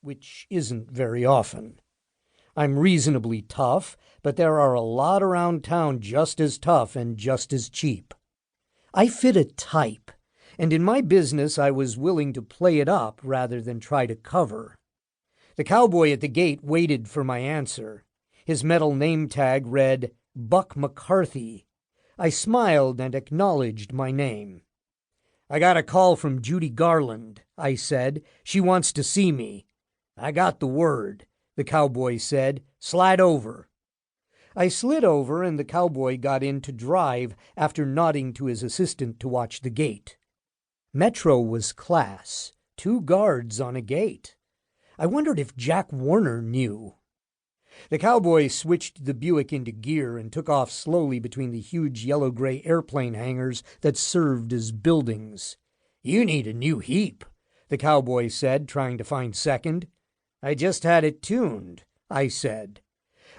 which isn't very often. I'm reasonably tough, but there are a lot around town just as tough and just as cheap. I fit a type, and in my business I was willing to play it up rather than try to cover. The cowboy at the gate waited for my answer. His metal name tag read, Buck McCarthy. I smiled and acknowledged my name. "I got a call from Judy Garland," I said. "She wants to see me." "I got the word," the cowboy said. "Slide over." I slid over, and the cowboy got in to drive after nodding to his assistant to watch the gate. Metro was class. 2 guards on a gate. I wondered if Jack Warner knew. The cowboy switched the Buick into gear and took off slowly between the huge yellow-gray airplane hangars that served as buildings. "You need a new heap," the cowboy said, trying to find second. "I just had it tuned," I said.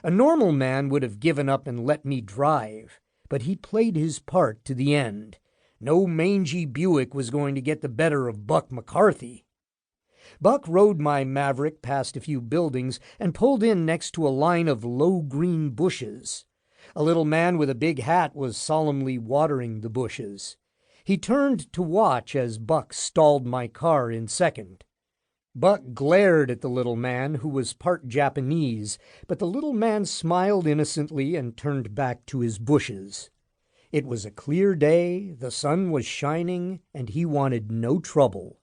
A normal man would have given up and let me drive, but he played his part to the end. No mangy Buick was going to get the better of Buck McCarthy. Buck rode my Maverick past a few buildings and pulled in next to a line of low green bushes. A little man with a big hat was solemnly watering the bushes. He turned to watch as Buck stalled my car in second. Buck glared at the little man, who was part Japanese, but the little man smiled innocently and turned back to his bushes. It was a clear day, the sun was shining, and he wanted no trouble.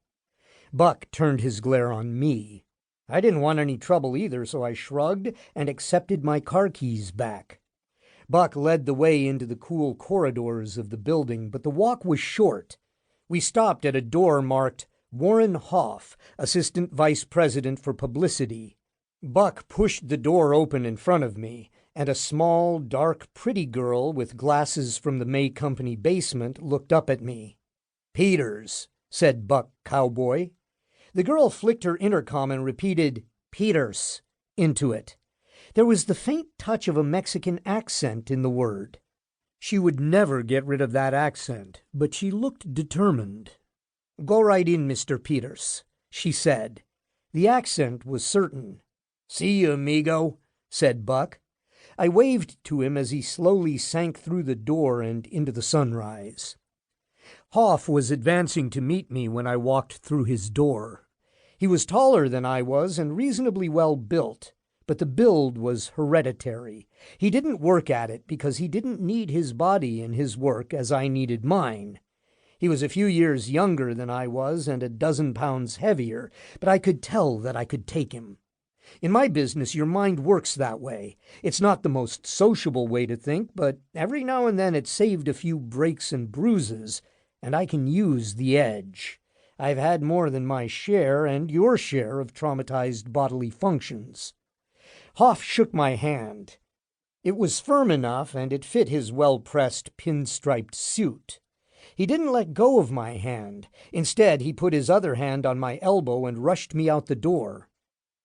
Buck turned his glare on me. I didn't want any trouble either, so I shrugged and accepted my car keys back. Buck led the way into the cool corridors of the building, but the walk was short. We stopped at a door marked Warren Hoff, Assistant Vice President for Publicity. Buck pushed the door open in front of me, and a small, dark, pretty girl with glasses from the May Company basement looked up at me. "Peters," said Buck Cowboy. The girl flicked her intercom and repeated "Peters" into it. There was the faint touch of a Mexican accent in the word. She would never get rid of that accent, but she looked determined. "Go right in, Mr. Peters," she said. The accent was certain. "See you, amigo," said Buck. I waved to him as he slowly sank through the door and into the sunrise. Hoff was advancing to meet me when I walked through his door. He was taller than I was and reasonably well built, but the build was hereditary. He didn't work at it because he didn't need his body in his work as I needed mine. He was a few years younger than I was and a dozen pounds heavier, but I could tell that I could take him. In my business, your mind works that way. It's not the most sociable way to think, but every now and then it saved a few breaks and bruises, and I can use the edge. I've had more than my share and your share of traumatized bodily functions. Hoff shook my hand. It was firm enough, and it fit his well-pressed, pinstriped suit. He didn't let go of my hand. Instead, he put his other hand on my elbow and rushed me out the door.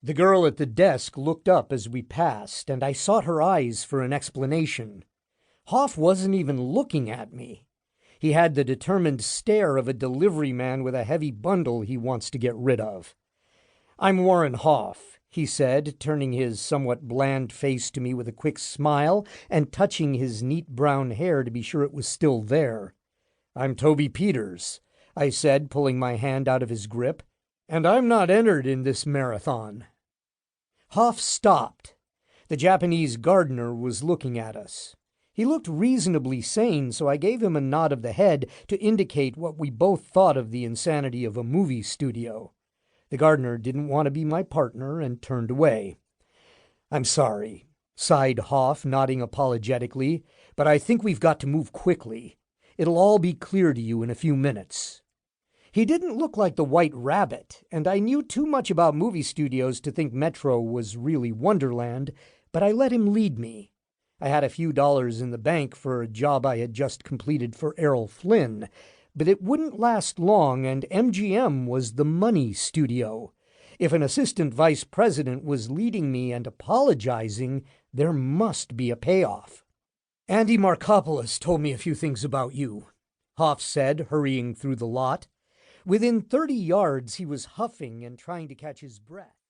The girl at the desk looked up as we passed, and I sought her eyes for an explanation. Hoff wasn't even looking at me. He had the determined stare of a delivery man with a heavy bundle he wants to get rid of. "I'm Warren Hoff," he said, turning his somewhat bland face to me with a quick smile and touching his neat brown hair to be sure it was still there. "I'm Toby Peters," I said, pulling my hand out of his grip, "and I'm not entered in this marathon." Hoff stopped. The Japanese gardener was looking at us. He looked reasonably sane, so I gave him a nod of the head to indicate what we both thought of the insanity of a movie studio. The gardener didn't want to be my partner and turned away. "I'm sorry," sighed Hoff, nodding apologetically, "but I think we've got to move quickly. It'll all be clear to you in a few minutes." He didn't look like the White Rabbit, and I knew too much about movie studios to think Metro was really Wonderland, but I let him lead me. I had a few dollars in the bank for a job I had just completed for Errol Flynn, but it wouldn't last long, and MGM was the money studio. If an assistant vice president was leading me and apologizing, there must be a payoff. "Andy Markopoulos told me a few things about you," Hoff said, hurrying through the lot. Within 30 yards, he was huffing and trying to catch his breath.